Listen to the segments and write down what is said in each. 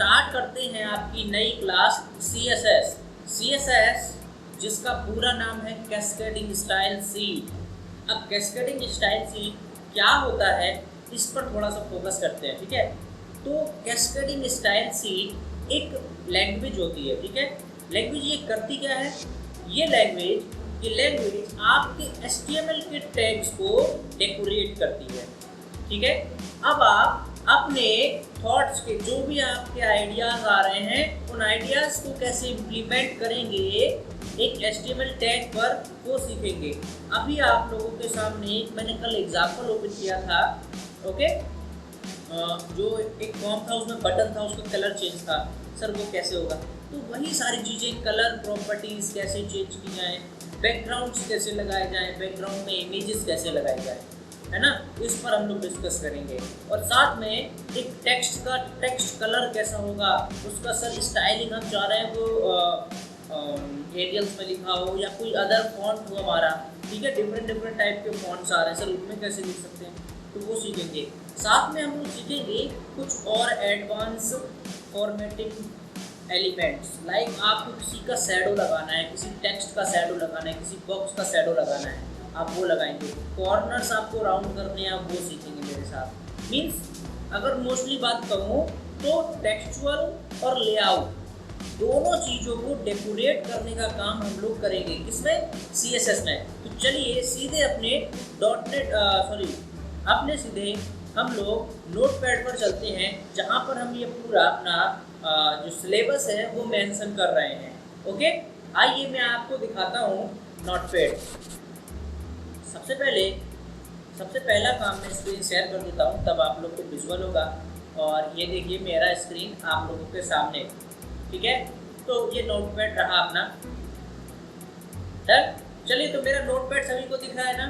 Start करते हैं आपकी नई क्लास CSS। CSS जिसका पूरा नाम है कैस्केडिंग स्टाइल सीट। अब कैस्केडिंग स्टाइल सीट क्या होता है इस पर थोड़ा सा फोकस करते हैं, ठीक है। तो कैस्केडिंग स्टाइल सीट एक लैंग्वेज होती है, ठीक है। लैंग्वेज ये करती क्या है, ये लैंग्वेज आपके HTML के टैग्स को डेकोरेट करती है, ठीक है। अब आप अपने थॉट्स के जो भी आपके आइडियाज़ आ रहे हैं उन आइडियाज़ को कैसे इम्प्लीमेंट करेंगे एक HTML टैग पर, वो सीखेंगे। अभी आप लोगों के सामने मैंने कल एग्जाम्पल ओपन किया था, ओके। जो एक फॉर्म था उसमें बटन था, उसका कलर चेंज था, सर वो कैसे होगा। तो वही सारी चीज़ें, कलर प्रॉपर्टीज़ कैसे चेंज की जाएँ, बैकग्राउंड्स कैसे लगाए जाएँ, बैकग्राउंड में इमेजेस कैसे लगाए जाएँ, है ना, इस पर हम लोग डिस्कस करेंगे। और साथ में एक टेक्स्ट कलर कैसा होगा उसका, सर स्टाइलिंग हम चाह रहे हैं वो एरियल्स में लिखा हो या कोई अदर फॉन्ट हो हमारा, ठीक है। डिफरेंट टाइप के फॉन्ट्स आ रहे हैं सर, उसमें कैसे लिख सकते हैं, तो वो सीखेंगे। साथ में हम लोग सीखेंगे कुछ और एडवांस फॉर्मेटिंग एलिमेंट्स, लाइक आपको किसी का शैडो लगाना है, किसी टेक्स्ट का शैडो लगाना है, किसी बॉक्स का शैडो लगाना है, आप वो लगाएंगे। कॉर्नर्स आपको राउंड करने हैं, आप वो सीखेंगे मेरे साथ। मीन्स अगर मोस्टली बात करूँ तो टेक्सचुअल और लेआउट दोनों चीज़ों को डेकोरेट करने का काम हम लोग करेंगे, किसमें, CSS में। तो चलिए सीधे अपने सीधे हम लोग नोटपैड पर चलते हैं, जहाँ पर हम ये पूरा अपना जो सिलेबस है वो मेंशन कर रहे हैं, ओके। आइए मैं आपको दिखाता हूँ नोटपैड। सबसे पहला काम मैं स्क्रीन शेयर कर देता हूँ, तब आप लोग को विजुअल होगा। और ये देखिए मेरा स्क्रीन आप लोगों के सामने, ठीक है। तो ये नोटपैड रहा अपना, डन। चलिए, तो मेरा नोटपैड सभी को दिख रहा है ना,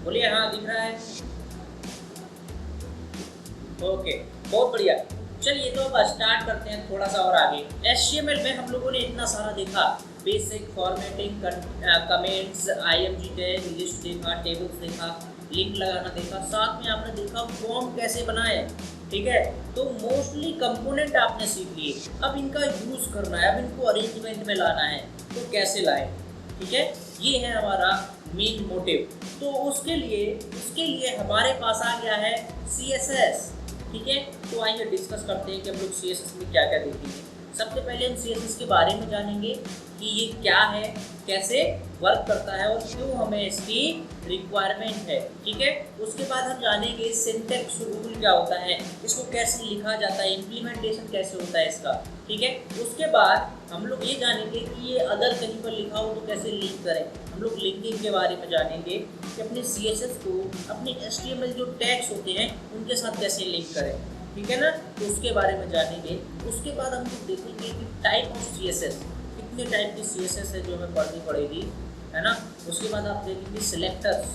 बोलिए हाँ दिख रहा है, ओके, बहुत बढ़िया। चलिए तो अब स्टार्ट करते हैं थोड़ा सा और आगे। HTML में हम लोगों ने इतना सारा देखा, basic formatting, comments, IMG tag, list देखा, टेबल्स देखा, लिंक लगाना देखा, साथ में आपने देखा फॉर्म कैसे बनाए, ठीक है। तो मोस्टली कंपोनेंट आपने सीख लिए, अब इनका यूज़ करना है, अब इनको अरेंजमेंट में लाना है, तो कैसे लाएं, ठीक है। ये है हमारा मेन मोटिव। तो उसके लिए हमारे पास आ गया है CSS, ठीक है। तो आइए डिस्कस करते हैं कि हम लोग CSS में क्या क्या देखेंगे। सबसे पहले हम CSS के बारे में जानेंगे कि ये क्या है, कैसे वर्क करता है और क्यों हमें इसकी रिक्वायरमेंट है, ठीक है। उसके बाद हम जानेंगे सिंटैक्स रूल क्या होता है, इसको कैसे लिखा जाता है, इम्प्लीमेंटेशन कैसे होता है इसका, ठीक है। उसके बाद हम लोग ये जानेंगे कि ये अदर कहीं पर लिखा हो तो कैसे लिंक करें। हम लोग लिंकिंग के बारे में जानेंगे कि अपने CSS को अपने HTML जो टैग्स होते हैं उनके साथ कैसे लिंक करें, ठीक है ना, तो उसके बारे में जानेंगे। उसके बाद हम लोग देखेंगे कि टाइप ऑफ CSS, कितने टाइप की CSS है जो हमें पढ़नी पड़ेगी, है ना। उसके बाद आप देखेंगे सिलेक्टर्स,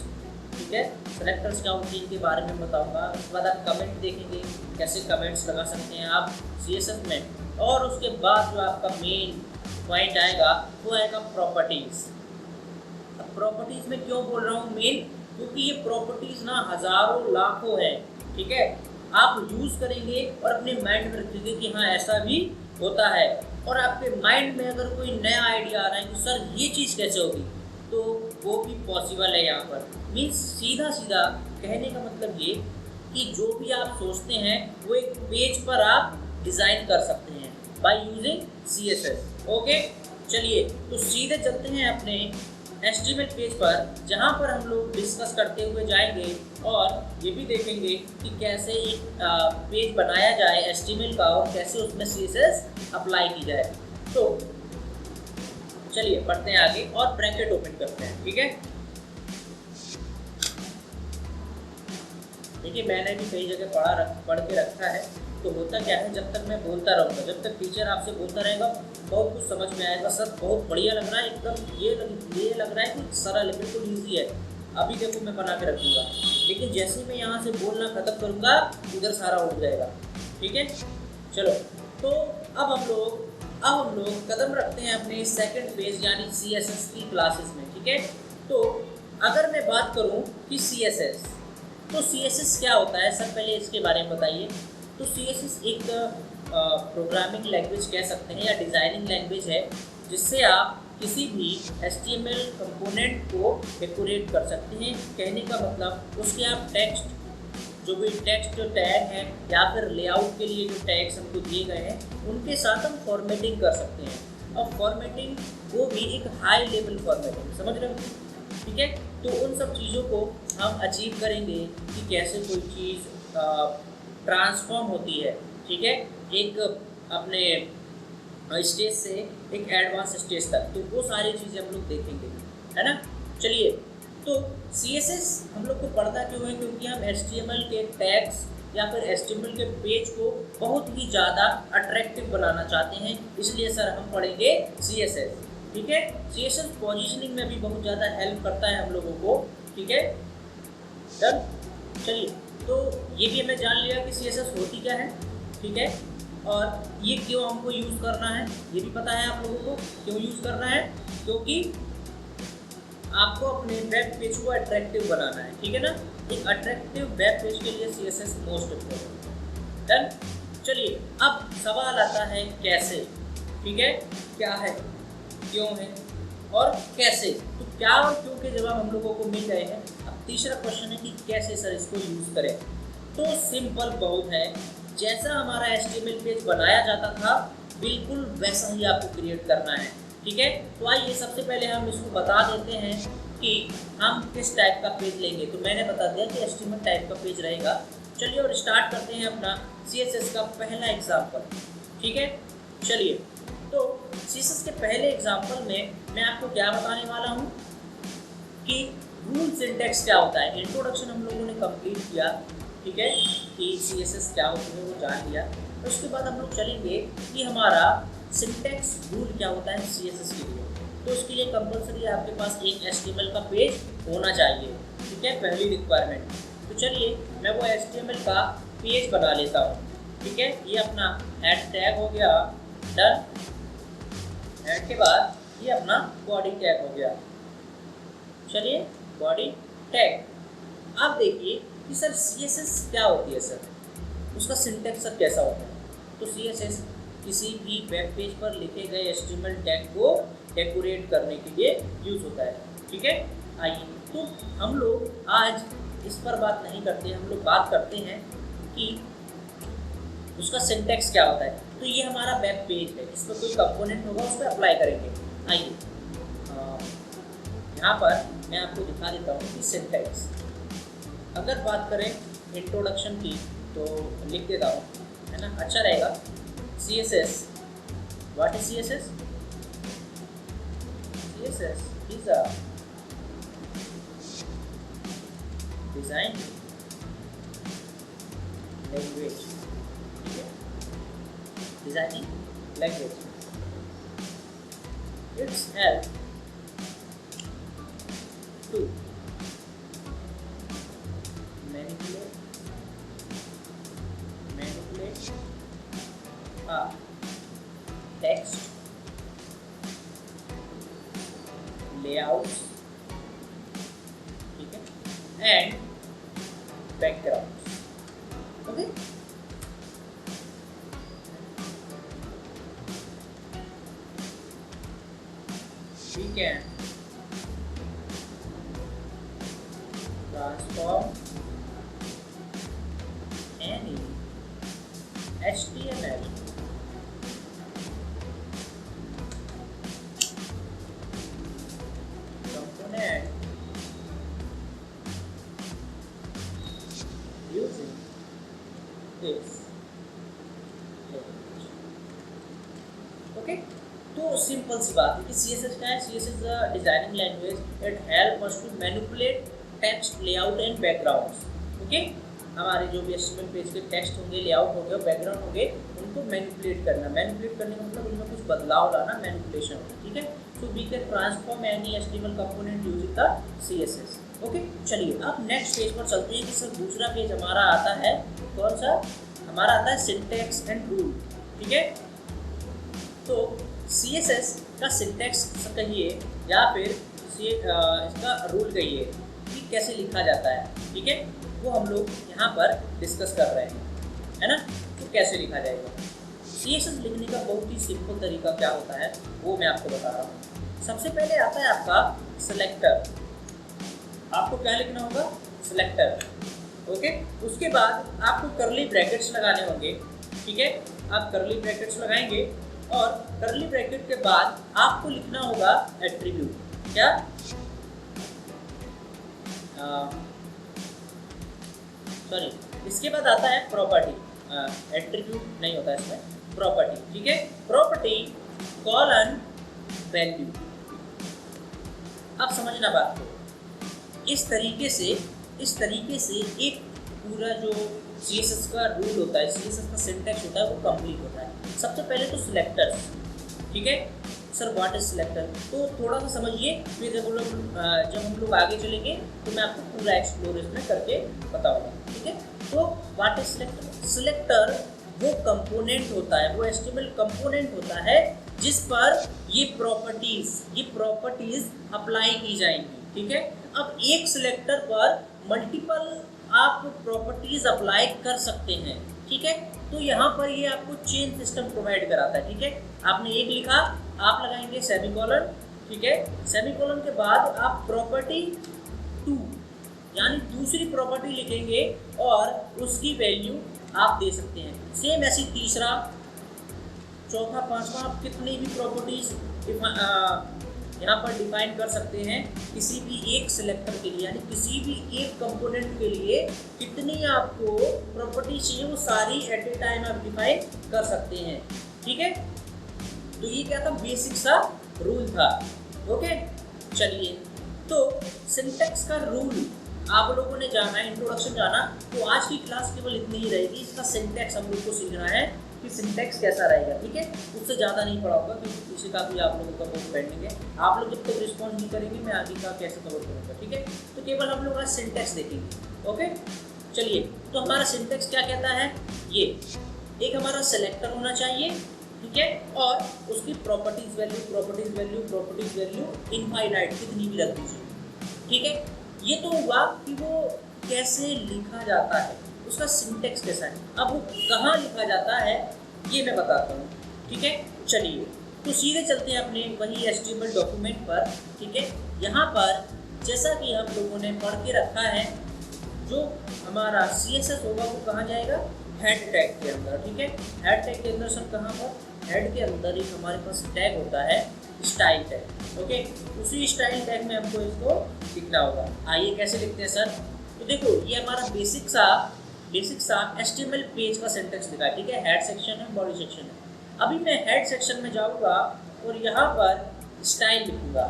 ठीक है, सिलेक्टर्स क्या होती है इनके बारे में बताऊंगा। उसके बाद आप कमेंट देखेंगे, कैसे कमेंट्स लगा सकते हैं आप CSS में। और उसके बाद जो आपका मेन पॉइंट आएगा वो आएगा प्रॉपर्टीज़। अब प्रॉपर्टीज़ में क्यों बोल रहा हूँ मेन, क्योंकि ये प्रॉपर्टीज़ ना हज़ारों लाखों है, ठीक है। आप यूज़ करेंगे और अपने माइंड में रखेंगे कि हाँ ऐसा भी होता है, और आपके माइंड में अगर कोई नया आइडिया आ रहा है कि सर ये चीज़ कैसे होगी, तो वो भी पॉसिबल है यहाँ पर। मीन्स सीधा कहने का मतलब ये कि जो भी आप सोचते हैं वो एक पेज पर आप डिज़ाइन कर सकते हैं बाय यूजिंग CSS, ओके। चलिए तो सीधे चलते हैं अपने HTML पेज पर, जहाँ पर हम लोग डिस्कस करते हुए जाएंगे और ये भी देखेंगे कि कैसे एक पेज बनाया जाए HTML का और कैसे उसमें CSS अप्लाई की जाए। तो चलिए पढ़ते हैं आगे और ब्रैकेट ओपन करते हैं, ठीक है। देखिए मैंने भी कई जगह पढ़ के रखा है। तो होता क्या है, जब तक मैं बोलता रहूँगा, जब तक टीचर आपसे बोलता रहेगा बहुत कुछ समझ में आएगा, सर बहुत बढ़िया लग रहा है, एकदम ये लग रहा है कि सरल है, बिल्कुल ईजी है, अभी देखो मैं बना के रखूँगा। लेकिन जैसे मैं यहाँ से बोलना ख़त्म करूँगा उधर सारा उठ जाएगा, ठीक है। चलो तो अब हम लोग कदम रखते हैं अपने सेकंड फेज यानी CSS की क्लासेस में, ठीक है। तो अगर मैं बात करूँ कि CSS, तो CSS क्या होता है, सर पहले इसके बारे में बताइए। तो CSS एक प्रोग्रामिंग लैंग्वेज कह सकते हैं या डिज़ाइनिंग लैंग्वेज है, जिससे आप किसी भी HTML कंपोनेंट को डेकोरेट कर सकते हैं। कहने का मतलब उसके आप टेक्स्ट, जो भी टेक्स्ट जो टैग हैं या फिर लेआउट के लिए जो टैग्स हमको दिए गए हैं, उनके साथ हम फॉर्मेटिंग कर सकते हैं। और फॉर्मेटिंग वो भी एक हाई लेवल फॉर्मेटिंग, समझ रहे हो? ठीक है, तो उन सब चीज़ों को हम अचीव करेंगे कि कैसे कोई चीज़ ट्रांसफॉर्म होती है। ठीक है, एक अपने स्टेज से एक एडवांस स्टेज तक, तो वो सारी चीज़ें हम लोग देखेंगे, है ना। चलिए, तो CSS हम लोग को पढ़ता क्यों है? क्योंकि हम HTML के टैग्स या फिर HTML के पेज को बहुत ही ज़्यादा अट्रैक्टिव बनाना चाहते हैं, इसलिए सर हम पढ़ेंगे CSS। ठीक है, CSS पोजीशनिंग में भी बहुत ज़्यादा हेल्प करता है हम लोगों को। ठीक है, डन। चलिए, तो ये भी हमें जान लिया कि CSS होती क्या है। ठीक है, और ये क्यों हमको यूज़ करना है ये भी पता है आप लोगों को। क्यों यूज़ करना है? क्योंकि आपको अपने वेब पेज को अट्रैक्टिव बनाना है। ठीक है ना, एक अट्रैक्टिव वेब पेज के लिए CSS मोस्ट इम्पोर्टेंट। डन। चलिए, अब सवाल आता है कैसे। ठीक है, क्या है, क्यों है और कैसे। तो क्या और क्यों के जवाब हम लोगों को मिल गए हैं। अब तीसरा क्वेश्चन है कि कैसे सर इसको यूज़ करें। तो सिंपल बहुत है, जैसा हमारा HTML पेज बनाया जाता था बिल्कुल वैसा ही आपको क्रिएट करना है। ठीक है, तो आइए सबसे पहले हम इसको बता देते हैं कि हम किस टाइप का पेज लेंगे। तो मैंने बता दिया कि HTML टाइप का पेज रहेगा। चलिए, और स्टार्ट करते हैं अपना CSS का पहला एग्जाम्पल। ठीक है, चलिए, तो CSS के पहले एग्जाम्पल में मैं आपको क्या बताने वाला हूँ कि रूल सिंटैक्स क्या होता है। इंट्रोडक्शन हम लोगों ने कंप्लीट किया। ठीक है, कि CSS क्या होती है वो जान लिया। तो उसके बाद हम लोग चलेंगे कि हमारा सिंटैक्स रूल क्या होता है CSS के लिए। तो उसके लिए कंपलसरी आपके पास एक HTML का पेज होना चाहिए। ठीक है, पहली रिक्वायरमेंट। तो चलिए, मैं वो HTML का पेज बना लेता हूँ। ठीक है, ये अपना हेड टैग हो गया। डन। हेड के बाद ये अपना बॉडी टैग हो गया। चलिए, बॉडी टैग। अब देखिए कि सर CSS क्या होती है सर, उसका सिंटैक्स सर कैसा होता है। तो CSS किसी भी वेब पेज पर लिखे गए HTML टैग को डेकोरेट करने के लिए यूज़ होता है। ठीक है, आइए, तो हम लोग आज इस पर बात नहीं करते, हम लोग बात करते हैं कि उसका सिंटैक्स क्या होता है। तो ये हमारा वेब पेज है, इस पर कोई कंपोनेंट होगा, उस पर अप्लाई करेंगे। आइए, यहाँ पर मैं आपको दिखा देता हूँ कि सिंटैक्स। अगर बात करें इंट्रोडक्शन की तो लिख देता हूँ, है ना, अच्छा रहेगा। CSS, what is CSS? CSS is a design language. ठीक है, designing language. It's help to manipulate text, layouts, ठीक है, and backgrounds. Okay. We can transform any HTML component using this language. Okay, तो सिंपल सी बात है कि CSS क्या है। CSS is designing language, it help us to manipulate text, layout and backgrounds. Okay, हमारे जो भी HTML पेज के टेक्स्ट होंगे, लेआउट होंगे और बैकग्राउंड होंगे, उनको मैनिपुलेट करना। मैनिपुलेट करने का मतलब उनमें कुछ बदलाव लाना, मैनिपुलेशन होगी। ठीक है, so we can transform any HTML component using the CSS। Okay, चलिए अब नेक्स्ट पेज पर चलते हैं कि सर दूसरा पेज हमारा आता है कौन सा। हमारा आता है सिंटैक्स एंड रूल। ठीक है, तो CSS का सिंटैक्स कहिए या फिर इसका रूल कहिए कि कैसे लिखा जाता है। ठीक है, वो हम लोग यहाँ पर डिस्कस कर रहे हैं। है ना। तो कैसे लिखा जाएगा? CSS लिखने का बहुत ही सिंपल तरीका क्या होता है वो मैं आपको बता रहा हूँ। सबसे पहले आता है आपका सिलेक्टर। आपको क्या लिखना होगा? सिलेक्टर। ओके, उसके बाद आपको कर्ली ब्रैकेट्स लगाने होंगे। ठीक है, आप कर्ली ब्रैकेट्स लगाएंगे और कर्ली ब्रैकेट के बाद आपको लिखना होगा एट्रीब्यूट। क्या? सॉरी, इसके बाद आता है प्रॉपर्टी। एट्रीब्यूट नहीं होता इसमें, प्रॉपर्टी। ठीक है, प्रॉपर्टी कॉलन वैल्यू। अब समझना बात को, इस तरीके से एक पूरा जो CSS का रूल होता है, CSS का सिंटैक्स होता है वो कंप्लीट होता है। सबसे पहले तो सिलेक्टर्स। ठीक है सर, व्हाट इज सिलेक्टर? तो थोड़ा सा समझिए, फिर जब हम लोग आगे चलेंगे तो मैं आपको पूरा एक्सप्लोर इसमें करके बताऊंगा। ठीक है, तो व्हाट इज सिलेक्टर? सिलेक्टर वो कंपोनेंट होता है, वो HTML कंपोनेंट होता है जिस पर ये प्रॉपर्टीज अप्लाई की जाएंगी। ठीक है, अब एक सिलेक्टर पर मल्टीपल आप प्रॉपर्टीज अप्लाई कर सकते हैं। ठीक है, तो यहाँ पर ये आपको चेन सिस्टम प्रोवाइड कराता है। ठीक है, आपने एक लिखा, आप लगाएंगे सेमीकोलन। ठीक है, सेमीकोलन के बाद आप प्रॉपर्टी 2 यानी दूसरी प्रॉपर्टी लिखेंगे और उसकी वैल्यू आप दे सकते हैं। सेम ऐसी तीसरा, चौथा, पांचवा, आप कितनी भी प्रॉपर्टीज यहाँ पर डिफाइन कर सकते हैं किसी भी एक सिलेक्टर के लिए, यानी किसी भी एक कंपोनेंट के लिए कितनी आपको प्रॉपर्टी चाहिए वो सारी एट ए टाइम आप डिफाइन कर सकते हैं। ठीक है, तो ये क्या था? बेसिक सा रूल था। ओके, चलिए, तो सिंटैक्स का रूल आप लोगों ने जाना, इंट्रोडक्शन जाना, तो आज की क्लास केवल इतनी ही रहेगी। इसका सिंटैक्स हम लोग को सीखना है कि सिंटैक्स कैसा रहेगा। ठीक है, उससे ज़्यादा नहीं पढ़ा होगा क्योंकि पीछे का भी आप लोगों का बहुत पेंडिंग है। आप लोग जब तक रिस्पॉन्स नहीं करेंगे मैं आगे का कैसे कवर करूँगा। ठीक है, तो केवल हम लोग आज सिंटैक्स देखेंगे। ओके, चलिए, तो हमारा सिंटैक्स क्या कहता है? ये एक हमारा सेलेक्टर होना चाहिए। ठीक है, और उसकी प्रॉपर्टीज वैल्यू इनफाइनाइट कितनी भी रख दीजिए। ठीक है, ये तो हुआ कि वो कैसे लिखा जाता है, उसका सिंटैक्स कैसा है। अब वो कहाँ लिखा जाता है ये मैं बताता हूँ। ठीक है, चलिए, तो सीधे चलते हैं अपने वही HTML डॉक्यूमेंट पर। ठीक है, यहाँ पर जैसा कि हम लोगों ने पढ़ के रखा है, जो हमारा CSS होगा वो कहाँ जाएगा? हेड टैग के अंदर। ठीक है, हेड टैग के अंदर सर कहाँ पर? हेड के अंदर एक हमारे पास टैग होता है स्टाइल टैग। ओके, उसी स्टाइल टैग में हमको इसको लिखना होगा। आइए कैसे लिखते हैं सर? तो देखो, ये हमारा बेसिक सा HTML पेज का सिंटैक्स लिखा है। ठीक है, हेड सेक्शन है, बॉडी सेक्शन है। अभी मैं हेड सेक्शन में जाऊँगा और यहाँ पर स्टाइल लिखूँगा।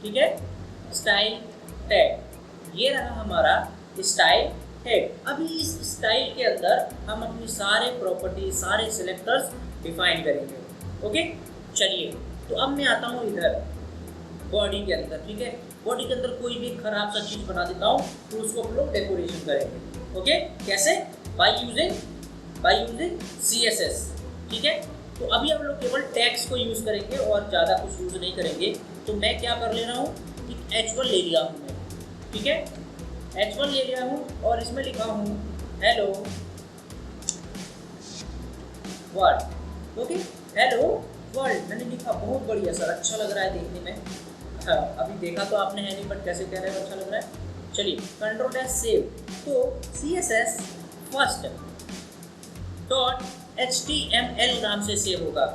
ठीक है, स्टाइल टैग, ये रहा हमारा स्टाइल टैग। अभी इस स्टाइल के अंदर हम अपनी सारे प्रॉपर्टी, सारे सिलेक्टर्स डिफाइन करेंगे। ओके, चलिए, तो अब मैं आता हूँ इधर बॉडी के अंदर। ठीक है, बॉडी के अंदर कोई भी खराब सा चीज़ बना देता हूँ तो उसको हम लोग डेकोरेशन करेंगे। ओके, कैसे? By using CSS। ठीक है, तो अभी हम लोग केवल टैग्स को यूज़ करेंगे और ज़्यादा कुछ यूज़ नहीं करेंगे। तो मैं क्या कर ले रहा हूँ कि H1 ले लिया हूँ मैं। ठीक है, H1 ले लिया हूँ और इसमें लिखा हूँ hello world. Okay, hello world मैंने लिखा, बहुत बढ़िया सर, अच्छा लग रहा है देखने में। हाँ, अभी देखा तो आपने है नहीं, बट कैसे कह रहे हो अच्छा लग रहा है। चलिए, Ctrl+Save। तो CSS फर्स्ट .html नाम से सेव होगा।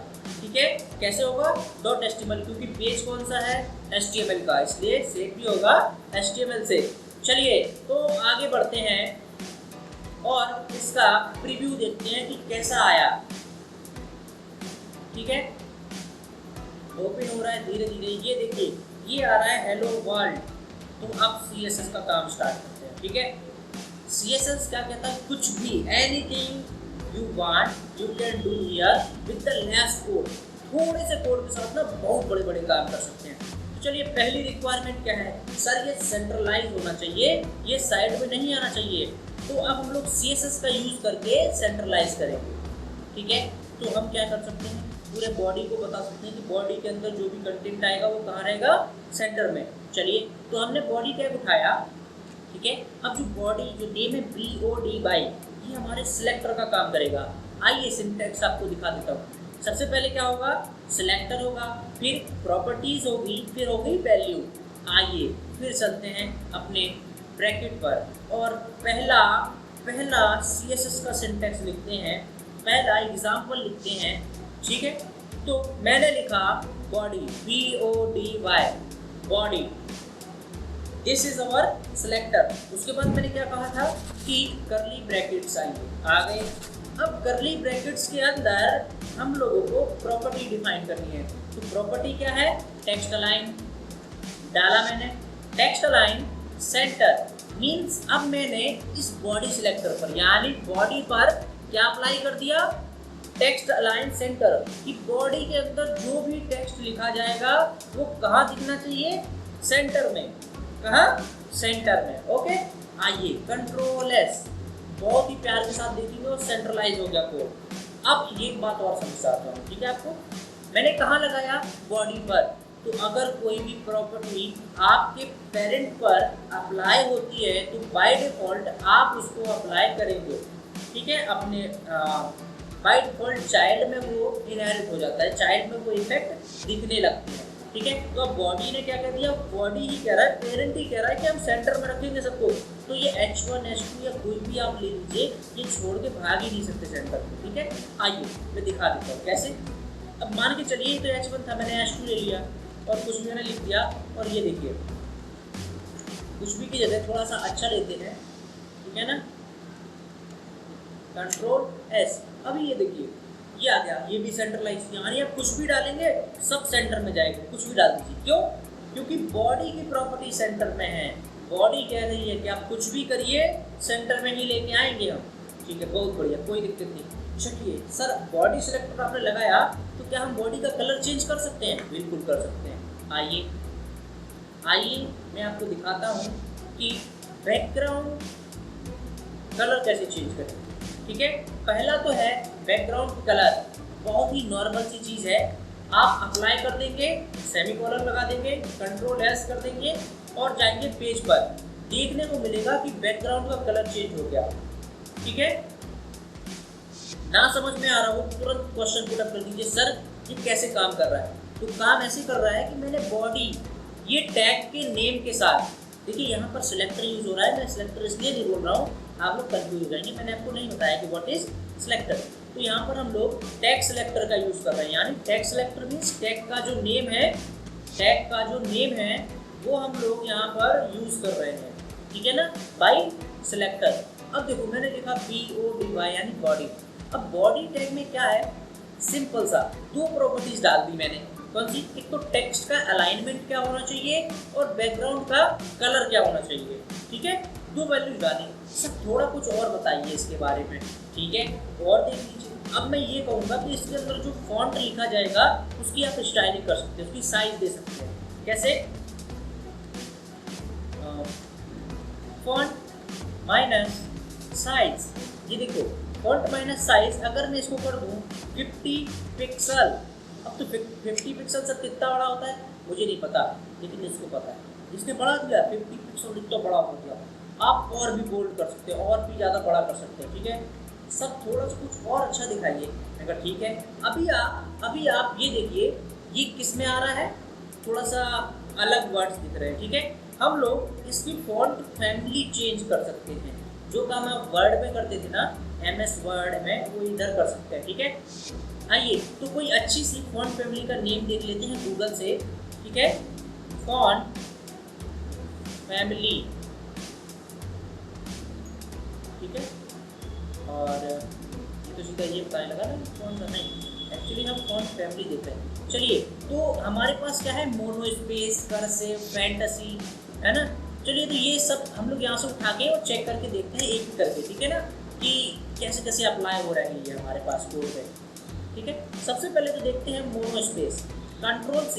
ठीक है, कैसे होगा? .html, क्योंकि पेज कौन सा है? HTML का, इसलिए सेव भी होगा HTML से। चलिए, तो आगे बढ़ते हैं और इसका प्रीव्यू देखते हैं कि कैसा आया। ठीक है, ओपन हो रहा है धीरे धीरे। ये देखिए, ये आ रहा है हेलो वर्ल्ड। तो अब CSS का काम स्टार्ट करते हैं। ठीक है, CSS क्या कहता है? कुछ भी, anything you want you can do here with the less code. थोड़े से कोड के साथ ना बहुत बड़े बड़े काम कर सकते हैं। तो चलिए, पहली रिक्वायरमेंट क्या है? सर ये सेंट्रलाइज होना चाहिए, ये साइड में नहीं आना चाहिए। तो अब हम लोग CSS का यूज करके सेंट्रलाइज करेंगे। ठीक है, तो हम क्या कर सकते हैं? पूरे बॉडी को बता सकते हैं कि बॉडी के अंदर जो भी कंटेंट आएगा वो कहाँ रहेगा? सेंटर में। चलिए, तो हमने बॉडी टैग उठाया। ठीक है, अब जो बॉडी, जो नेम है BODY, ये हमारे सिलेक्टर का काम करेगा। आइए सिंटैक्स आपको दिखा देता हूँ। सबसे पहले क्या होगा, सिलेक्टर होगा, फिर प्रॉपर्टीज होगी, फिर होगी वैल्यू। आइए फिर चलते हैं अपने ब्रैकेट पर और पहला पहला CSS का सिंटैक्स लिखते हैं, पहला एग्जाम्पल लिखते हैं। ठीक है, तो मैंने लिखा body, BODY, body, this is our selector. उसके बाद मैंने क्या कहा था कि करली ब्रैकेट्स आएंगे, आ गए। अब करली ब्रैकेट्स के अंदर हम लोगों को प्रॉपर्टी डिफाइन करनी है। तो प्रॉपर्टी क्या है, टेक्स्ट अलाइन डाला मैंने, टेक्स्ट अलाइन सेंटर मीन्स अब मैंने इस बॉडी सिलेक्टर पर यानी बॉडी पर क्या अप्लाई कर दिया, टेक्स्ट अलाइन सेंटर, कि बॉडी के अंदर जो भी टेक्स्ट लिखा जाएगा वो कहाँ दिखना चाहिए, सेंटर में। कहाँ, सेंटर में। ओके, आइए कंट्रोल S, बहुत ही प्यार के साथ देखेंगे और सेंट्रलाइज हो गया कोड। अब ये बात और समझाता हूँ, ठीक है। आपको मैंने कहाँ लगाया, बॉडी पर। तो अगर कोई भी प्रॉपर्टी आपके पेरेंट पर अप्लाई होती है तो बाय डिफ़ॉल्ट आप उसको अप्लाई करेंगे, ठीक है। अपने बाय डिफ़ॉल्ट चाइल्ड में वो इनहेरिट हो जाता है, चाइल्ड में वो इफेक्ट दिखने लगती है, ठीक है। तो अब बॉडी ने क्या कह दिया, बॉडी ही कह रहा है, पेरेंट ही कह रहा है कि हम सेंटर में रखेंगे सबको। तो ये H1 H2 या कोई भी आप ले लीजिए, ये छोड़ के भाग ही नहीं सकते सेंटर में, ठीक है। आइए मैं दिखा देता हूँ कैसे। अब मान के चलिए तो H1 था, मैंने H2 ले लिया और कुछ भी मैंने लिख दिया, और ये देखिए कुछ भी की जगह थोड़ा सा अच्छा लेते हैं, ठीक है ना, कंट्रोल S। अभी ये देखिए ये आ गया, ये भी सेंट्रलाइज, यानी आप कुछ भी डालेंगे सब सेंटर में जाएगा, कुछ भी डाल दीजिए। क्यों, क्योंकि बॉडी की प्रॉपर्टी सेंटर में है। बॉडी कह रही है कि आप कुछ भी करिए सेंटर में ही लेके आएंगे हम, ठीक है। बहुत बढ़िया, कोई दिक्कत नहीं। चलिए सर, बॉडी सिलेक्टर आपने लगाया तो क्या हम बॉडी का कलर चेंज कर सकते हैं, बिल्कुल कर सकते हैं। आइए मैं आपको दिखाता हूँ कि बैकग्राउंड कलर कैसे चेंज करें, ठीक है। पहला तो है बैकग्राउंड कलर, बहुत ही नॉर्मल सी चीज़ है। आप अप्लाई कर देंगे, सेमीकोलन लगा देंगे, कंट्रोल S कर देंगे और जाएंगे पेज पर, देखने को मिलेगा कि बैकग्राउंड का कलर चेंज हो गया, ठीक है। ना समझ में आ रहा हो तुरंत क्वेश्चन पुट अप कर दीजिए, सर ये कैसे काम कर रहा है। तो काम ऐसे कर रहा है कि मैंने बॉडी ये टैग के नेम के साथ, देखिए यहाँ पर सिलेक्टर यूज हो रहा है, मैं सिलेक्टर इसलिए नहीं बोल रहा हूँ, आप लोग कंफ्यूज हो जाएंगे, मैंने आपको नहीं बताया कि व्हाट इज सिलेक्टर। तो यहाँ पर हम लोग टैग सिलेक्टर का यूज कर रहे हैं, यानी टैग सिलेक्टर मीन्स टैग का जो नेम है, टैग का जो नेम है वो हम लोग यहाँ पर यूज कर रहे हैं, ठीक है ना, बाई सिलेक्टर। अब देखो मैंने लिखा BODY यानी बॉडी। अब बॉडी टैग में क्या है, सिंपल सा दो प्रॉपर्टीज डाल दी मैंने। कौन सी, एक तो टेक्स्ट का अलाइनमेंट क्या होना चाहिए और बैकग्राउंड का कलर क्या होना चाहिए, ठीक है। दो वैल्यूज डाली। सर थोड़ा कुछ और बताइए इसके बारे में, ठीक है, और देख लीजिए। अब मैं ये कहूँगा कि इसके अंदर जो फॉन्ट लिखा जाएगा उसकी आप स्टाइलिंग कर सकते हैं, उसकी साइज दे सकते हैं। कैसे, फॉन्ट माइनस साइज, ये देखो फॉन्ट माइनस साइज अगर मैं इसको कर दूँ 50 पिक्सल। अब तो 50 पिक्सल से कितना बड़ा होता है मुझे नहीं पता, लेकिन इसको पता है, जिसने बड़ा दिया 50 पिक्सल इतना बड़ा हो गया। आप और भी बोल्ड कर सकते हैं, और भी ज़्यादा बड़ा कर सकते हैं, ठीक है। सब थोड़ा सा कुछ और अच्छा दिखाइए। अगर ठीक है, अभी आप ये देखिए ये किस में आ रहा है, थोड़ा सा अलग वर्ड्स दिख रहे हैं, ठीक है। हम लोग इसकी फॉन्ट फैमिली चेंज कर सकते हैं, जो काम आप वर्ड में करते थे ना MS वर्ड में, वो इधर कर सकते हैं, ठीक है। आइए तो कोई अच्छी सी फॉन्ट फैमिली का नेम देख लेते हैं गूगल से, ठीक है। फॉन्ट फैमिली, ठीक है। और ये तो सीधा ये बताने लगा ना फॉन्ट का, नहीं एक्चुअली हम फॉन्ट फैमिली देख रहे हैं। चलिए तो हमारे पास क्या है, मोनो स्पेस, कर्सिव, फैंटेसी, है ना। चलिए तो ये सब हम लोग यहाँ से उठा के और चेक करके देखते हैं एक एक करके, ठीक है ना, कि कैसे कैसे अप्लाई हो रहा है ये हमारे पास कोड में, ठीक है। सबसे पहले तो देखते हैं मोनो स्पेस, कंट्रोल C,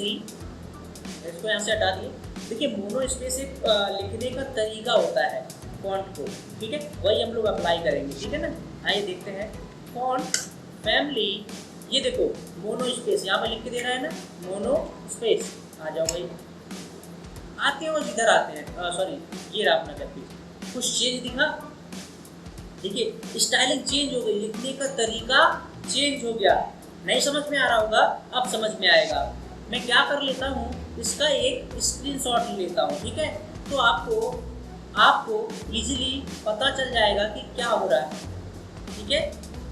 इसको यहाँ से हटा दिए। देखिए मोनो स्पेस एक लिखने का तरीका होता है फॉन्ट को, ठीक है, वही हम लोग अप्लाई करेंगे, ठीक है ना। आइए देखते हैं फॉन्ट फैमिली, ये देखो मोनो स्पेस यहाँ पर लिख के दे रहा है ना, मोनो स्पेस। आ जाओ भाई, आते हो इधर आते हैं, सॉरी ये रहा अपना, जब कुछ चेंज दिखा, देखिए स्टाइलिंग चेंज हो गई, लिखने का तरीका चेंज हो गया। नहीं समझ में आ रहा होगा, अब समझ में आएगा। मैं क्या कर लेता हूँ, इसका एक स्क्रीनशॉट ले लेता हूँ, ठीक है। तो आपको आपको इजीली पता चल जाएगा कि क्या हो रहा है, ठीक है।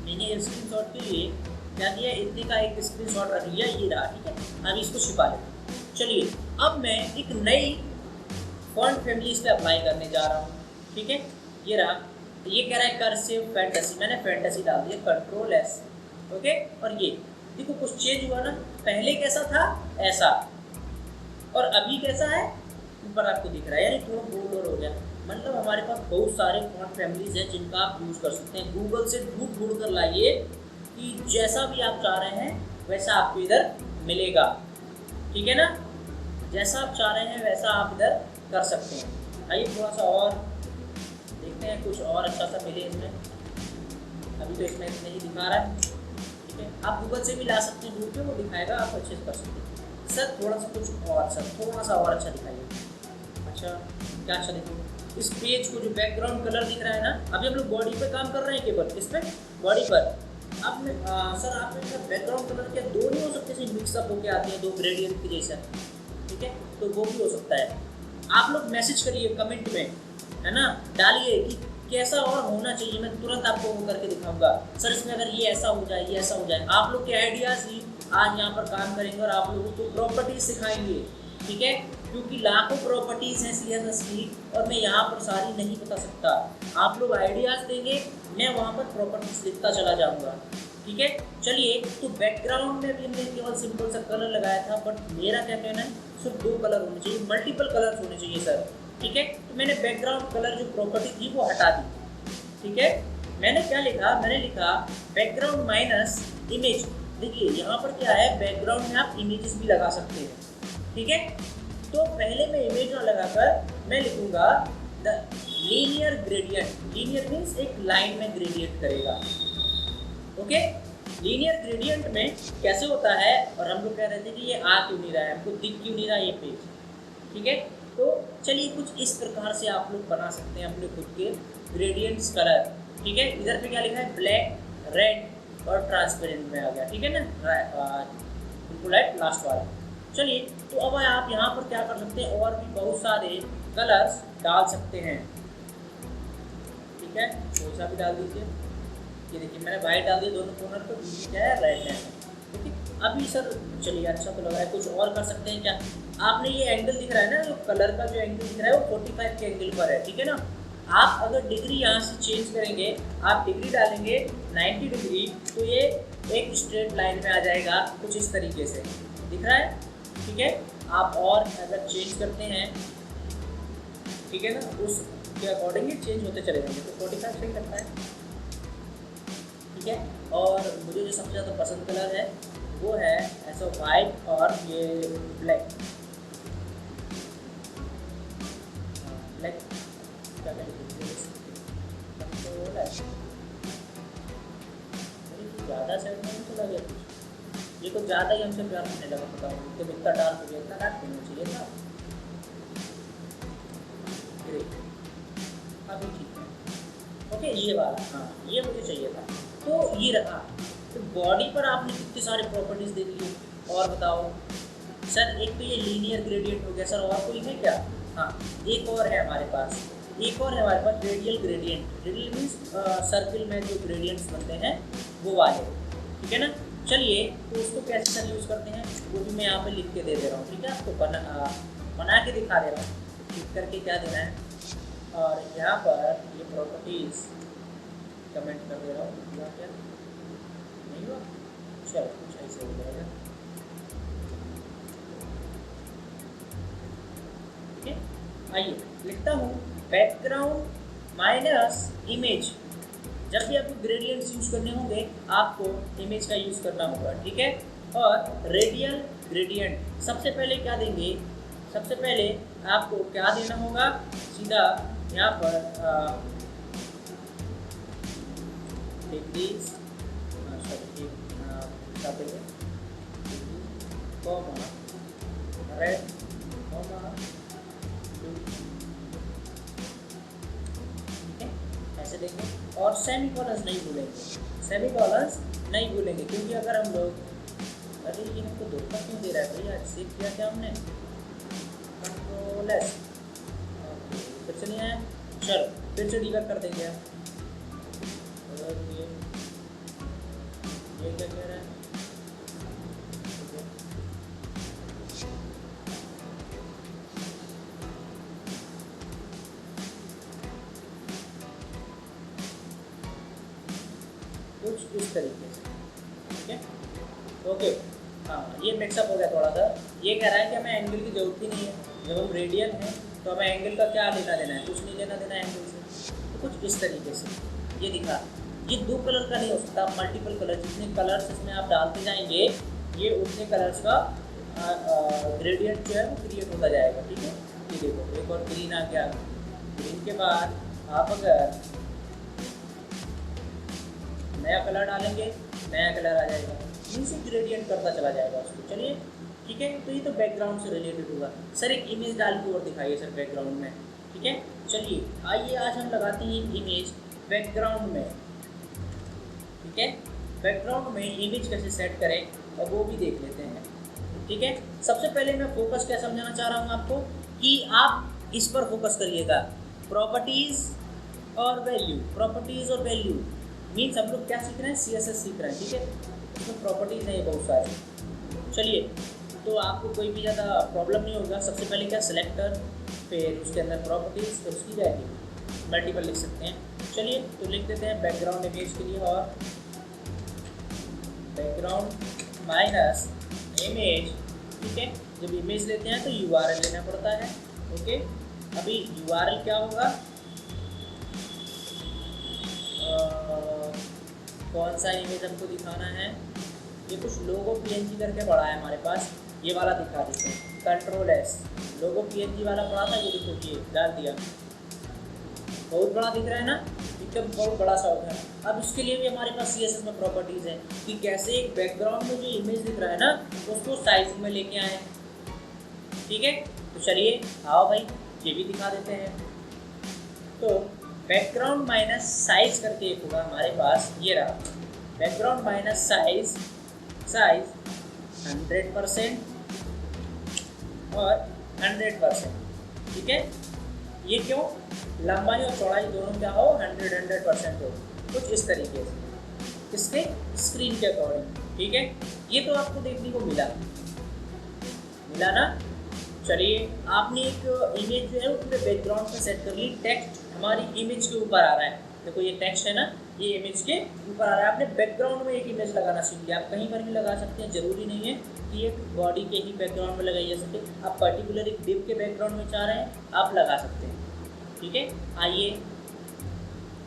मैंने स्क्रीनशॉट के लिए क्या किया, इतने का एक स्क्रीनशॉट रख लिया, ये रहा, ठीक है। अब इसको छिपा लेते। चलिए अब मैं एक नई फॉन्ट फैमिली इस पर अप्लाई करने जा रहा हूँ, ठीक है। ये रहा, ये कह रहा है कर्सिव फैंटेसी, मैंने फैंटेसी डाल दिया, कंट्रोल एस, ओके। और ये देखो कुछ चेंज हुआ ना, पहले कैसा था ऐसा, और अभी कैसा है ऊपर आपको दिख रहा है, यानी थोड़ा बोल्डर हो गया। मतलब हमारे पास बहुत सारे फॉन्ट फैमिलीज हैं जिनका आप यूज़ कर सकते हैं। गूगल से ढूंढ ढूंढ कर लाइए कि जैसा भी आप चाह रहे हैं वैसा आपको इधर मिलेगा, ठीक है ना। जैसा आप चाह रहे हैं वैसा आप इधर कर सकते हैं। आइए थोड़ा सा और देखते हैं, कुछ और अच्छा सा मिले इसमें। अभी तो इसमें इतने ही दिखा रहा है, ठीक है। आप गूगल से भी ला सकते हैं, ढूंढ के वो दिखाएगा, आप अच्छे से कर सकते हैं। सर थोड़ा सा कुछ और, सर थोड़ा सा और अच्छा दिखाइए। अच्छा क्या अच्छा देखो, इस पेज को जो बैकग्राउंड कलर दिख रहा है ना, अभी हम लोग बॉडी पे काम कर रहे हैं, केवल इस पर बॉडी पर। अब मैं सर आपने बैकग्राउंड कलर क्या दो नहीं हो सकते, सिर्फ मिक्सअप होके आते हैं, दो ग्रेडियंट की जैसा, ठीक है। तो वो भी हो सकता है। आप लोग मैसेज करिए कमेंट में, है ना, डालिए कि कैसा और होना चाहिए, मैं तुरंत आपको वो करके दिखाऊंगा। सर इसमें अगर ये ऐसा हो जाए, ये ऐसा हो जाए। आप लोग के आइडियाज़ ही आज यहाँ पर काम करेंगे और आप लोगों को प्रॉपर्टीज सिखाएंगे, ठीक है। क्योंकि लाखों प्रॉपर्टीज़ हैं CSS की, और मैं यहाँ पर सारी नहीं बता सकता। आप लोग आइडियाज़ देंगे, मैं वहाँ पर प्रॉपर्टीज लिखता चला जाऊँगा, ठीक है। चलिए तो बैकग्राउंड में भी हमने केवल सिंपल सा कलर लगाया था, बट मेरा क्या कहना है, सिर्फ 2 कलर होने चाहिए, मल्टीपल कलर्स होने चाहिए सर, ठीक है। तो मैंने बैकग्राउंड कलर जो प्रॉपर्टी थी वो हटा दी, ठीक है। मैंने क्या लिखा, मैंने लिखा बैकग्राउंड माइनस इमेज। देखिए यहाँ पर क्या है, बैकग्राउंड में आप इमेजेस भी लगा सकते हैं, ठीक है। तो पहले मैं इमेज ना लगाकर मैं लिखूंगा the linear gradient. Linear means एक लाइन में ग्रेडियंट करेगा, ओके। लीनियर ग्रेडियंट में कैसे होता है, और हम लोग कह रहे थे कि ये आ क्यों नहीं रहा है, हमको दिख क्यों नहीं रहा ये पेज, ठीक है। तो चलिए कुछ इस प्रकार से आप लोग बना सकते हैं अपने खुद के ग्रेडियंट्स कलर, ठीक है। इधर पे क्या लिखा है, ब्लैक, रेड और ट्रांसपेरेंट में आ गया, ठीक है ना, बिल्कुल राइट लास्ट वाला। चलिए तो अब आप यहाँ पर क्या कर सकते हैं, और भी बहुत सारे कलर्स डाल सकते हैं, ठीक है। कोई सा भी डाल दीजिए। ये देखिए मैंने वाइट डाल दिया दोनों कॉर्नर पर, बीच क्या है रेड है, ठीक है। अभी सर चलिए अच्छा तो लग रहा है, कुछ और कर सकते हैं क्या। आपने ये एंगल दिख रहा है ना, जो कलर का जो एंगल दिख रहा है वो 45 के एंगल पर है, ठीक है ना। आप अगर डिग्री यहाँ से चेंज करेंगे, आप डिग्री डालेंगे 90 डिग्री, तो ये एक स्ट्रेट लाइन में आ जाएगा, कुछ इस तरीके से दिख रहा है, ठीक है। आप और अगर चेंज करते हैं, ठीक है ना, उसके अकॉर्डिंगली चेंज होते चले जाएंगे। तो 45 सही लगता है, ठीक है। और मुझे जो सबसे ज़्यादा पसंद कलर है वो है ऐसा वाइट और ये ब्लैक। ब्लैक क्या ज़्यादा सेट नहीं तो लगे, ये कुछ ज़्यादा ही हमसे प्यार करने लगा, पता नहीं तो इतना डार्क हो गया, इतना डार्क होना चाहिए था। अभी ठीक है, ओके ये वाला, हाँ ये मुझे चाहिए था। तो ये रहा। तो बॉडी पर आपने कितने सारे प्रॉपर्टीज़ दे दिए, और बताओ सर। एक तो ये लीनियर ग्रेडियंट हो गया सर, और कोई है क्या। हाँ एक और है हमारे पास, एक और है हमारे पास radial gradient. Radial means circle में जो ग्रेडियंट्स बनते हैं वो वाले, ठीक है ना। चलिए तो उसको कैसे सर यूज़ करते हैं वो भी मैं यहाँ पे लिख के दे रहा हूँ, ठीक है। आपको बना के दिखा दे रहा हूँ, लिख करके क्या देना है, और यहाँ पर ये प्रॉपर्टीज़ कमेंट कर दे रहा हूँ। हुआ क्या, नहीं हुआ, चलो कुछ ऐसे हो जाएगा, ठीक है। आइए लिखता हूँ बैकग्राउंड माइनस इमेज। जब भी आपको ग्रेडियंट्स यूज़ करने होंगे आपको इमेज का यूज़ करना होगा, ठीक है। और रेडियल ग्रेडियंट सबसे पहले क्या देंगे, सबसे पहले आपको क्या देना होगा, सीधा यहाँ पर डिग्रीज कॉमा रेड कॉमा, ठीक है, ऐसे देंगे। और सेमी कॉलन्स नहीं भूलेंगे, सेमी कॉलन्स नहीं भूलेंगे, क्योंकि अगर हम लोग, अरे ये हमको धोखा क्यों दे रहा है भैया, सेव किया क्या हमने, कंट्रोल एस, फिर से नहीं आया, चलो फिर से डीबग कर देंगे हम। ये क्या कह रहा है, कुछ इस तरीके से, ठीक है, ओके। हाँ ये मिक्सअप हो गया थोड़ा सा। ये कह रहा है कि हमें एंगल की जरूरत ही नहीं है, जब हम रेडियन है तो हमें एंगल का क्या लेना देना है, कुछ नहीं लेना देना एंगल से। तो कुछ इस तरीके से ये दिखा, ये दो कलर का नहीं हो सकता, मल्टीपल कलर, जितने कलर्स इसमें आप डालते जाएंगे ये उतने कलर्स का ग्रेडियंट जो है वो क्रिएट होता जाएगा, ठीक है। ये देखो एक और ग्रीन आ गया, ग्रीन के बाद आप अगर नया कलर डालेंगे नया कलर आ जाएगा, इनसे ग्रेडियंट करता चला जाएगा उसको। चलिए ठीक है, तो ये तो बैकग्राउंड से रिलेटेड होगा। सर एक इमेज डाल के और दिखाइए सर बैकग्राउंड में, ठीक है। चलिए आइए आज हम लगाते हैं इमेज बैकग्राउंड में, ठीक है। बैकग्राउंड में इमेज कैसे सेट करें और वो भी देख लेते हैं, ठीक है। सबसे पहले मैं फोकस क्या समझाना चाह रहा हूँ आपको, कि आप इस पर फोकस करिएगा, प्रॉपर्टीज़ और वैल्यू। प्रॉपर्टीज़ और वैल्यू मीन्स हम लोग क्या सीख रहे हैं, CSS सीख रहे हैं, ठीक है। इसमें प्रॉपर्टीज़ नहीं बहुत सारी। चलिए तो आपको कोई भी ज़्यादा प्रॉब्लम नहीं होगा। सबसे पहले क्या, सेलेक्टर, फिर उसके अंदर प्रॉपर्टीज़, फिर उसकी वैल्यू, मल्टीपल लिख सकते हैं। चलिए तो लिख देते हैं बैकग्राउंड इमेज के लिए, और बैकग्राउंड माइनस इमेज, ठीक है। जब इमेज लेते हैं तो URL लेना पड़ता है, ओके। अभी URL क्या होगा, कौन सा इमेज हमको दिखाना है, ये कुछ लोगो PNG करके पड़ा है हमारे पास, ये वाला दिखा देते हैं, कंट्रोल एस, लोगो PNG वाला पड़ा था, ये देखो ये डाल दिया, बहुत बड़ा दिख रहा है ना, एकदम बहुत बड़ा सा हो गया। अब इसके लिए भी हमारे पास CSS में प्रॉपर्टीज़ है कि कैसे एक बैकग्राउंड में जो इमेज दिख रहा है ना उसको साइज में लेके आए, ठीक है। तो चलिए आओ भाई ये भी दिखा देते हैं। तो बैकग्राउंड माइनस साइज करके एक होगा हमारे पास, ये रहा बैकग्राउंड माइनस साइज, साइज 100% और 100%, ठीक है। ये क्यों, लंबाई और चौड़ाई दोनों क्या हो, 100% हो, कुछ इस तरीके से, किसके, स्क्रीन के अकॉर्डिंग, ठीक है। ये तो आपको देखने को मिला ना। चलिए आपने एक इमेज जो है वो पूरे बैकग्राउंड पे सेट कर ली, टेक्स्ट हमारी इमेज के ऊपर आ रहा है, देखो ये टेक्स्ट है ना, ये इमेज के ऊपर आ रहा है। आपने बैकग्राउंड में एक इमेज लगाना सीख लिया, आप कहीं पर भी लगा सकते हैं, ज़रूरी नहीं है कि एक बॉडी के ही बैकग्राउंड में लगाई जा सके। आप पर्टिकुलर एक डिव के बैकग्राउंड में चाह रहे हैं आप लगा सकते हैं, ठीक है। आइए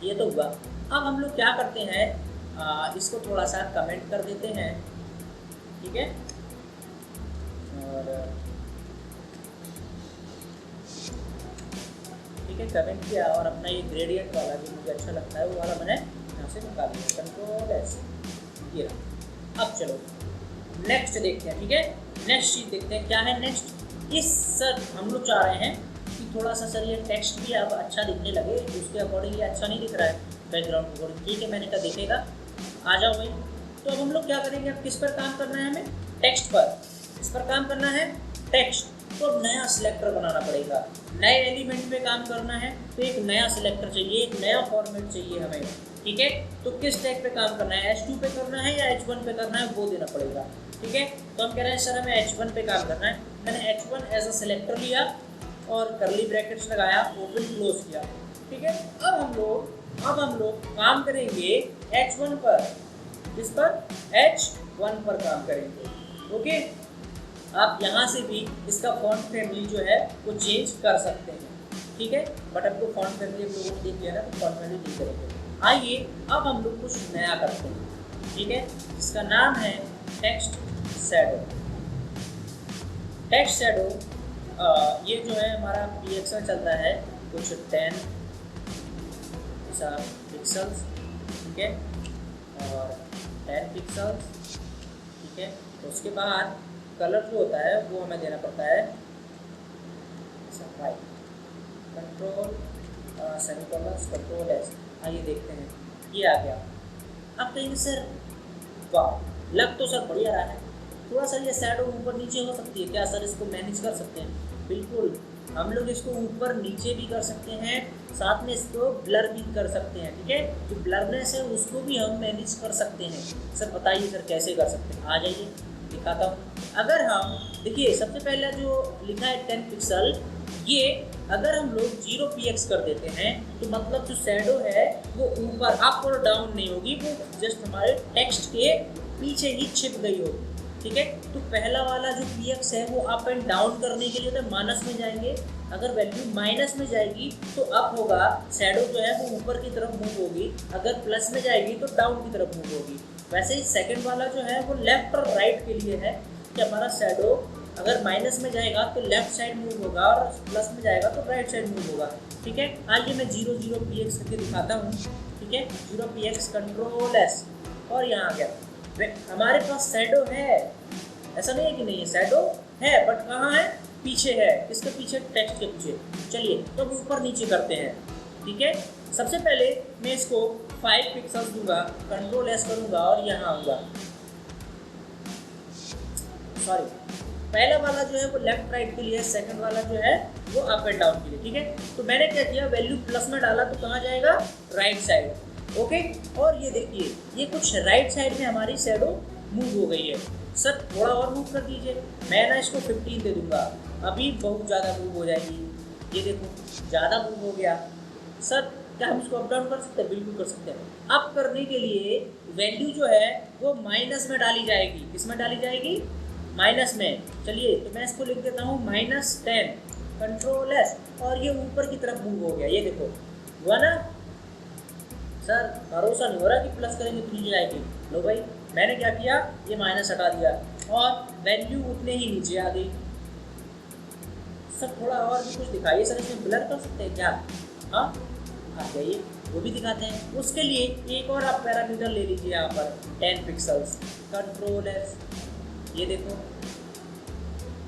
ये तो हुआ, अब हम लोग क्या करते हैं, इसको थोड़ा सा कमेंट कर देते हैं, ठीक है। और ठीक है कमेंट किया, और अपना ये ग्रेडियंट वाला जो मुझे अच्छा लगता है वो वाला मैंने यहाँ से निकाल दिया, कंट्रोल एस, ये रहा। अब चलो नेक्स्ट देखते हैं, ठीक है। नेक्स्ट चीज़ देखते हैं क्या है नेक्स्ट। इस सर हम लोग चाह रहे हैं कि थोड़ा सा सर ये टेक्स्ट भी अब अच्छा दिखने लगे, उसके अकॉर्डिंग ये अच्छा नहीं दिख रहा है बैकग्राउंड के अकॉर्डिंग, ठीक है। मैंने कहा देखेगा, आ जाओ भाई। तो अब हम लोग क्या करेंगे, अब किस पर काम करना है हमें, टेक्स्ट पर, इस पर काम करना है टेक्स्ट। तो अब नया सिलेक्टर बनाना पड़ेगा, नए एलिमेंट पे काम करना है तो एक नया सिलेक्टर चाहिए, एक नया फॉर्मेट चाहिए हमें, ठीक है। तो किस टैग पे काम करना है, H2 पे करना है या H1 पे करना है, वो देना पड़ेगा, ठीक है। तो हम कह रहे हैं सर हमें H1 पे काम करना है, मैंने H1 एज अ सिलेक्टर लिया और करली ब्रैकेट्स लगाया, ओपन क्लोज किया, ठीक है। अब हम लोग काम करेंगे H1 पर, किस पर, H1 पर काम करेंगे, ओके। आप यहाँ से भी इसका फॉन्ट फैमिली जो है वो चेंज कर सकते हैं, ठीक है। बट आपको फॉन्ट फैमिली हम लोगों ने देख लिया ना, तो फॉन्ट फैमिली नहीं करेंगे। आइए अब हम लोग कुछ नया करते हैं, ठीक है। इसका नाम है टेक्स्ट शैडो। टेक्स्ट शैडो ये जो है हमारा PXL चलता है कुछ 10 पिक्सल्स, ठीक है, और 10 पिक्सल्स, ठीक है। तो उसके बाद कलर जो होता है वो हमें देना पड़ता है white, control semicolon control S, आइए देखते हैं, ये आ गया। अब कहेंगे सर वाह लग तो सर बढ़िया रहा है, थोड़ा सा ये शैडो ऊपर नीचे हो सकती है क्या सर, इसको मैनेज कर सकते हैं? बिल्कुल, हम लोग इसको ऊपर नीचे भी कर सकते हैं, साथ में इसको ब्लर भी कर सकते हैं। ठीक है, जो ब्लरनेस है उसको भी हम मैनेज कर सकते हैं। सर बताइए सर कैसे कर सकते हैं, आ जाइए दिखाता हूँ। अगर हम देखिए सबसे पहला जो लिखा है 10 पिक्सल, ये अगर हम लोग 0 px कर देते हैं तो मतलब जो शैडो है वो ऊपर अप और डाउन नहीं होगी, वो जस्ट हमारे टेक्स्ट के पीछे ही छिप गई होगी। ठीक है, तो पहला वाला जो px है वो अप एंड डाउन करने के लिए तो माइनस में जाएंगे, अगर वैल्यू माइनस में जाएगी तो अप होगा, शैडो जो है वो ऊपर की तरफ मूव होगी, अगर प्लस में जाएगी तो डाउन की तरफ मूव होगी। वैसे ही सेकंड वाला जो है वो लेफ्ट और राइट के लिए है कि हमारा शैडो अगर माइनस में जाएगा तो लेफ्ट साइड मूव होगा और प्लस में जाएगा तो राइट साइड मूव होगा। ठीक है, आइए मैं 0 करके दिखाता हूँ। ठीक है, 0 कंट्रोल एस और यहाँ आ गया। हमारे पास शैडो है, ऐसा नहीं है कि नहीं है, शैडो है बट कहाँ है, पीछे है। किसके पीछे? टेक्स्ट के पीछे। चलिए तो अब ऊपर नीचे करते हैं। ठीक है, सबसे पहले मैं इसको 5 पिक्सल्स दूंगा, कंट्रोल एस करूंगा और यहाँ आऊँगा। सॉरी, पहला वाला जो है वो लेफ्ट राइट के लिए, सेकंड वाला जो है वो अप एंड डाउन के लिए। ठीक है, तो मैंने क्या किया, वैल्यू प्लस में डाला तो कहाँ जाएगा, राइट साइड। ओके, और ये देखिए ये कुछ राइट साइड में हमारी शैडो मूव हो गई है। सर थोड़ा और मूव कर दीजिए, मैं ना इसको 15 दे दूंगा, अभी बहुत ज़्यादा मूव हो जाएगी। ये देखो ज़्यादा मूव हो गया। सर क्या हम इसको अप डाउन कर सकते हैं? बिल्कुल कर सकते हैं। अप करने के लिए वैल्यू जो है वो माइनस में डाली जाएगी। किस में डाली जाएगी? माइनस में। चलिए तो मैं इसको लिख देता हूँ -10, कंट्रोल एस और ये ऊपर की तरफ मूव हो गया। ये देखो हुआ ना। सर भरोसा नहीं हो रहा कि प्लस करेंगे तो नीचे आएगी। लो भाई मैंने क्या किया, ये माइनस हटा दिया और वैल्यू उतने ही नीचे आ गई। सर थोड़ा और भी कुछ दिखाइए सर, इसमें ब्लर कर सकते हैं क्या? हाँ आ जाइए, वो भी दिखाते हैं। उसके लिए एक और आप पैरामीटर ले लीजिए यहाँ पर 10 पिक्सल्स, कंट्रोल एस, ये देखो।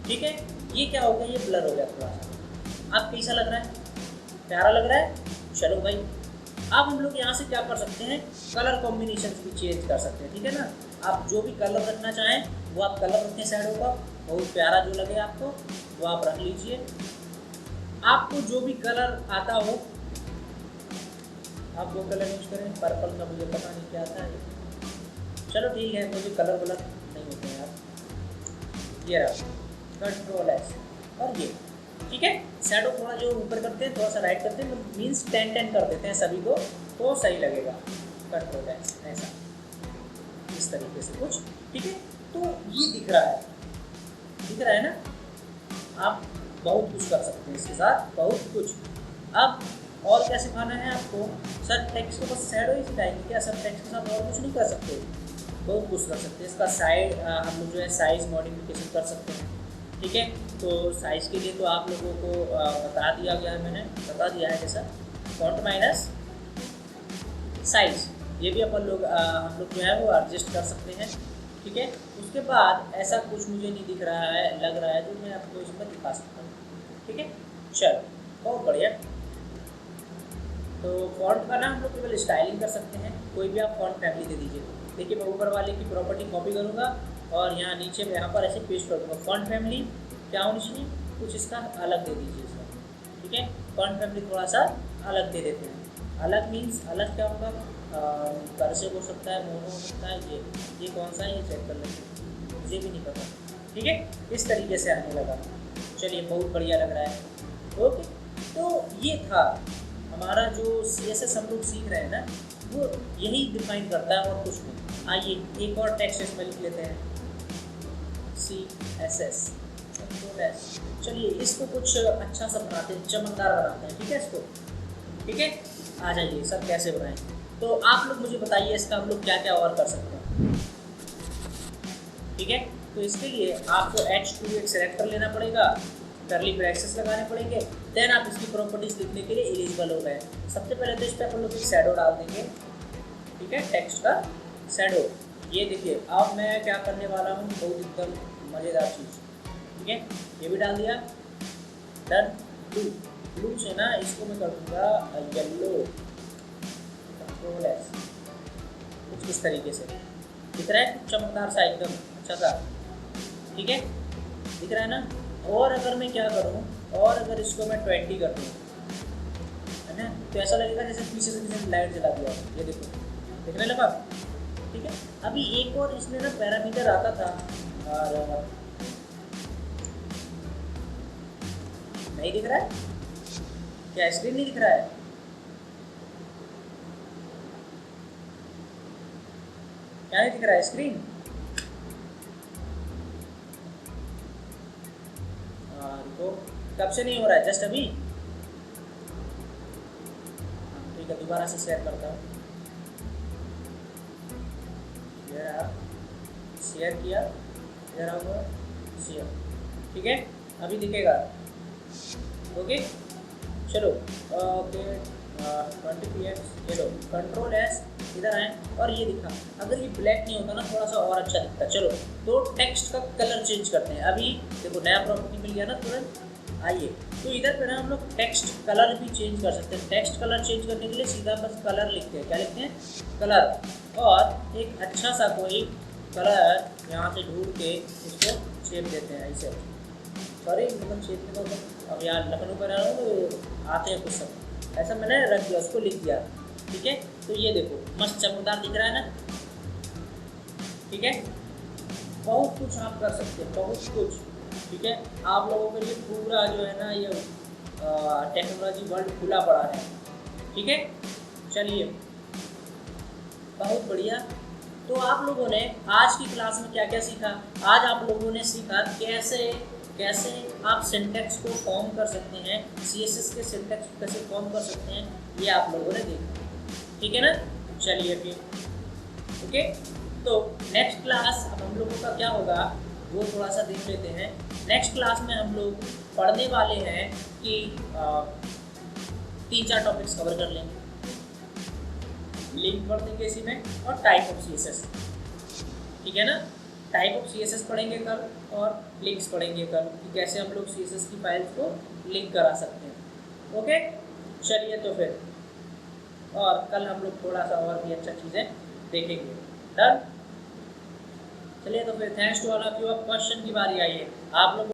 ठीक है, ये क्या हो गया, ये ब्लर हो गया थोड़ा सा। अब कैसा लग रहा है? प्यारा लग रहा है। चलो भाई अब हम लोग यहाँ से क्या कर सकते हैं, कलर कॉम्बिनेशन भी चेंज कर सकते हैं। ठीक है ना, आप जो भी कलर रखना चाहें वो आप कलर रखें शैडो का, बहुत प्यारा जो लगे आपको वो आप रख लीजिए। आपको जो भी कलर आता हो आप वो कलर यूज करें। पर्पल का मुझे पता नहीं क्या आता है, चलो ठीक है, मुझे कलर वलर नहीं होते हैं यार। ये रहा कंट्रोल एस और ये। ठीक है, शैडो थोड़ा जो ऊपर करते हैं, थोड़ा सा राइट करते हैं, मीन्स 10-10 कर देते हैं सभी को तो सही लगेगा। कंट्रोल एस ऐसा इस तरीके से कुछ। ठीक है, तो ये दिख रहा है ना। आप बहुत कुछ कर सकते हैं इसके साथ, बहुत कुछ। अब और क्या सिखाना है आपको? सर टेक्स्ट को बस शैडो ही सिखाएंगे क्या? सर टेक्स्ट के साथ और कुछ नहीं कर सकते? बहुत कुछ कर सकते हैं। इसका साइड हम लोग जो है साइज़ मॉडिफिकेशन कर सकते हैं। ठीक है, तो साइज़ के लिए तो आप लोगों को बता दिया गया है, मैंने बता दिया है जैसा फॉन्ट माइनस साइज़, ये भी अपन लोग हम लोग जो है वो एडजस्ट कर सकते हैं। ठीक है, उसके बाद ऐसा कुछ मुझे नहीं दिख रहा है, लग रहा है, तो मैं आपको इसमें दिखा सकता हूँ। ठीक है, चलो बहुत बढ़िया। तो फॉन्ट का ना हम लोग केवल स्टाइलिंग कर सकते हैं, कोई भी आप फॉन्ट फैमिली दे दीजिए। देखिए मैं ऊपर वाले की प्रॉपर्टी कॉपी करूँगा और यहाँ नीचे में यहाँ पर ऐसे पेस्ट कर दूँगा। फॉन्ट फैमिली क्या होनी चाहिए, कुछ इसका अलग दे दीजिए इसका। ठीक है, फॉन्ट फैमिली थोड़ा सा अलग दे देते हैं। अलग मीन्स अलग क्या होगा, कर्सिव हो सकता है, मोनो हो सकता है, ये कौन सा है ये चेक कर लेते, मुझे भी नहीं पता। ठीक है, इस तरीके से आने लगा। चलिए बहुत बढ़िया लग रहा है। ओके, तो ये था हमारा जो CSS हम लोग सीख रहे हैं ना, वो यही डिफाइन करता है और कुछ नहीं। आइए एक और टेक्स्ट इसमें लिख लेते हैं, CSS कंट्रोल एस। चलिए इसको कुछ अच्छा सा बनाते हैं, चमकदार बनाते हैं। ठीक है इसको, ठीक है, आ जाइए सर कैसे बनाएं। तो आप लोग मुझे बताइए इसका हम लोग क्या क्या और कर सकते हैं। ठीक है, तो इसके लिए आपको H2 एक सेलेक्टर लेना पड़ेगा, करली ब्रैकेट्स लगाने पड़ेंगे, देन आप इसकी प्रॉपर्टीज लिखने के लिए एलिजिबल हो गए। सबसे पहले तो इस पर अपन लोग एक शैडो डाल देंगे। ठीक है, टेक्स्ट का शैडो, ये देखिए अब मैं क्या करने वाला हूँ, बहुत एकदम मज़ेदार चीज़। ठीक है, ये भी डाल दिया, डन। ब्लू से ना इसको मैं कर दूँगा येलो। कंट्रोल एस, कुछ इस तरीके से दिख रहा है, कुछ चमकदार सा एकदम अच्छा सा, ठीक है, दिख रहा है ना। और अगर मैं क्या करूँ, और अगर इसको मैं 20 कर दूँ, है ना, तो ऐसा लगेगा जैसे पीछे से किसी ने लाइट जला दिया। ये देखो, दिखने लगा, ठीक है। अभी एक और इसमें ना पैरामीटर आता था, और नहीं दिख रहा है क्या, स्क्रीन नहीं दिख रहा है? क्या नहीं दिख रहा है स्क्रीन? रुको, कब से नहीं हो रहा है, जस्ट अभी? ठीक है, दोबारा से शेयर करता हूँ। शेयर किया, शेयर होगा, शेयर, ठीक है, अभी दिखेगा। ओके, चलो, ओके, 20 चलो, कंट्रोल एस, इधर आए, और ये दिखा। अगर ये ब्लैक नहीं होता ना, थोड़ा सा और अच्छा दिखता। चलो, तो टेक्स्ट का कलर चेंज करते हैं। अभी देखो नया प्रॉपर्टी मिल गया ना तुरंत। आइए, तो इधर पे ना हम लोग टेक्स्ट कलर भी चेंज कर सकते हैं। टेक्स्ट कलर चेंज करने के लिए सीधा बस कलर लिखते हैं। क्या लिखते हैं? कलर। और एक अच्छा सा कोई कलर यहाँ से ढूंढ के इसको शेप देते हैं ऐसे। सॉरी, मतलब शेप में तो अब यहाँ लखनऊ पर रहा हूँ तो आते हैं कुछ सब, ऐसा मैंने रख दिया, उसको लिख दिया, ठीक है। तो ये देखो मस्त चमकदार दिख रहा है ना, ठीक है। बहुत कुछ आप कर सकते हैं, बहुत कुछ, ठीक है। आप लोगों के लिए पूरा जो है ना ये टेक्नोलॉजी वर्ल्ड खुला पड़ा है, ठीक है। चलिए, बहुत बढ़िया। तो आप लोगों ने आज की क्लास में क्या क्या सीखा? आज आप लोगों ने सीखा कैसे कैसे आप सिंटैक्स को फॉर्म कर सकते हैं, सीएसएस के सिंटैक्स को कैसे फॉर्म कर सकते हैं, ये आप लोगों ने देखा, ठीक है ना। चलिए फिर, ओके। तो नेक्स्ट क्लास अब हम लोगों का क्या होगा वो थोड़ा सा देख लेते हैं। नेक्स्ट क्लास में हम लोग पढ़ने वाले हैं कि 3-4 टॉपिक्स कवर कर लेंगे। लिंक पढ़ देंगे इसी में, और टाइप ऑफ सीएसएस, ठीक है ना। टाइप ऑफ सीएसएस पढ़ेंगे कल, और लिंक्स पढ़ेंगे कल कि कैसे हम लोग सीएसएस की फाइल्स को लिंक करा सकते हैं। ओके, चलिए तो फिर, और कल हम लोग थोड़ा सा और भी अच्छा चीज़ें देखेंगे। डन। चलिए तो फिर, thanks to all of you. अब क्वेश्चन की बारी आई है आप लोग।